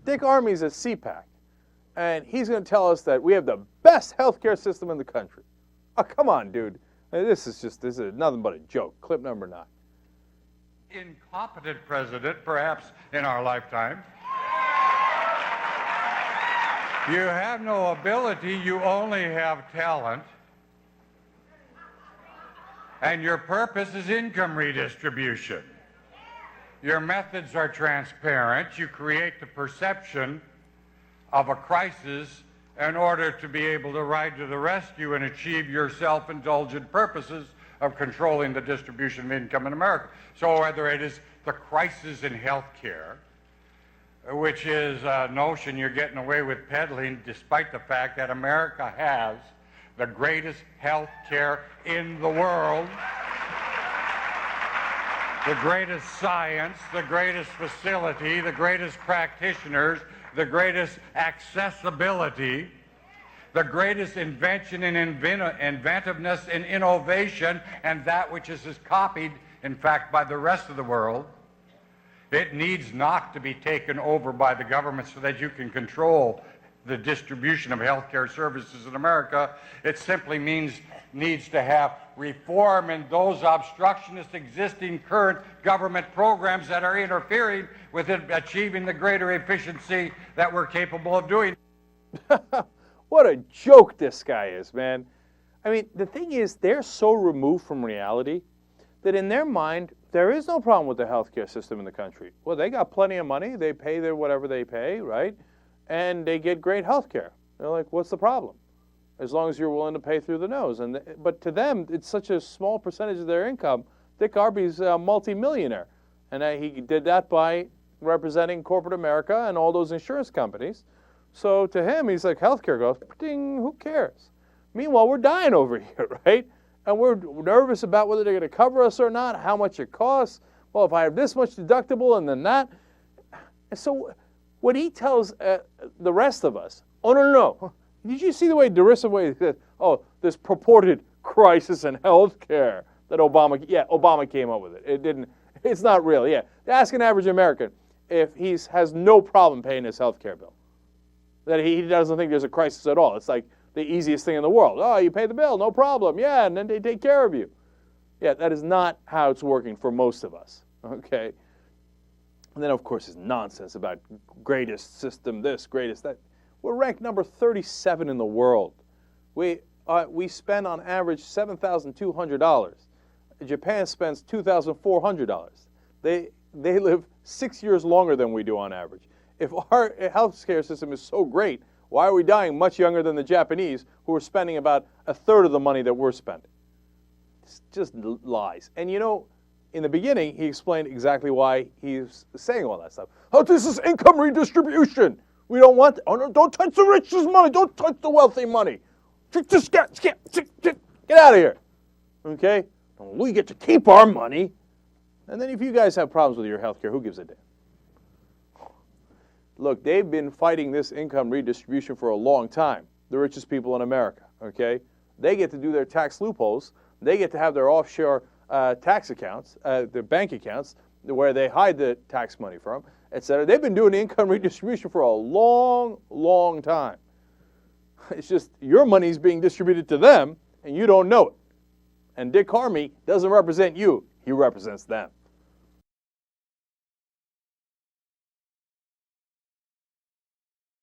Dick Armey's at CPAC, and he's going to tell us that we have the best healthcare system in the country. Oh, come on, dude. This is nothing but a joke. Clip number 9. Incompetent president, perhaps in our lifetime. You have no ability, you only have talent. And your purpose is income redistribution. Your methods are transparent. You create the perception of a crisis in order to be able to ride to the rescue and achieve your self-indulgent purposes of controlling the distribution of income in America. So whether it is the crisis in health care, which is a notion you're getting away with peddling despite the fact that America has the greatest health care in the world, the greatest science, the greatest facility, the greatest practitioners, the greatest accessibility, the greatest invention and inventiveness and innovation, and that which is copied, in fact, by the rest of the world. It needs not to be taken over by the government so that you can control the distribution of healthcare services in America. It simply needs to have reform in those obstructionist existing current government programs that are interfering with it, achieving the greater efficiency that we're capable of doing. What a joke this guy is, man. I mean, the thing is, they're so removed from reality that in their mind, there is no problem with the healthcare system in the country. Well, they got plenty of money. They pay their whatever they pay, right? And they get great healthcare. They're like, what's the problem? As long as you're willing to pay through the nose. But to them, it's such a small percentage of their income. Dick Armey's a multimillionaire. And he did that by representing corporate America and all those insurance companies. So to him, he's like, healthcare goes, ding, who cares? Meanwhile, we're dying over here, right? And we're nervous about whether they're going to cover us or not, how much it costs. Well, if I have this much deductible and then that. And so when he tells the rest of us, oh, no. Did you see the way derisive way he said, oh, this purported crisis in health care that Obama came up with it. It's not real, yeah. Ask an average American if he has no problem paying his health care bill. That he doesn't think there's a crisis at all. It's like the easiest thing in the world. Oh, you pay the bill, no problem. Yeah, and then they take care of you. Yeah, that is not how it's working for most of us, okay? And then, of course, is nonsense about greatest system this, greatest that. We're ranked number 37 in the world. We spend on average $7,200. Japan spends $2,400. They live 6 years longer than we do on average. If our healthcare system is so great, why are we dying much younger than the Japanese, who are spending about a third of the money that we're spending? It's just lies. And you know, in the beginning, he explained exactly why he's saying all that stuff. Oh, this is income redistribution. We don't want, oh no, don't touch the richest money. Don't touch the wealthy money. Just get out of here. Okay? We get to keep our money. And then if you guys have problems with your health care, who gives a damn? Look, they've been fighting this income redistribution for a long time, the richest people in America, okay? They get to do their tax loopholes. They get to have their offshore tax accounts, their bank accounts, where they hide the tax money from, etc. They've been doing the income redistribution for a long, long time. It's just your money's being distributed to them, and you don't know it. And Dick Armey doesn't represent you. He represents them.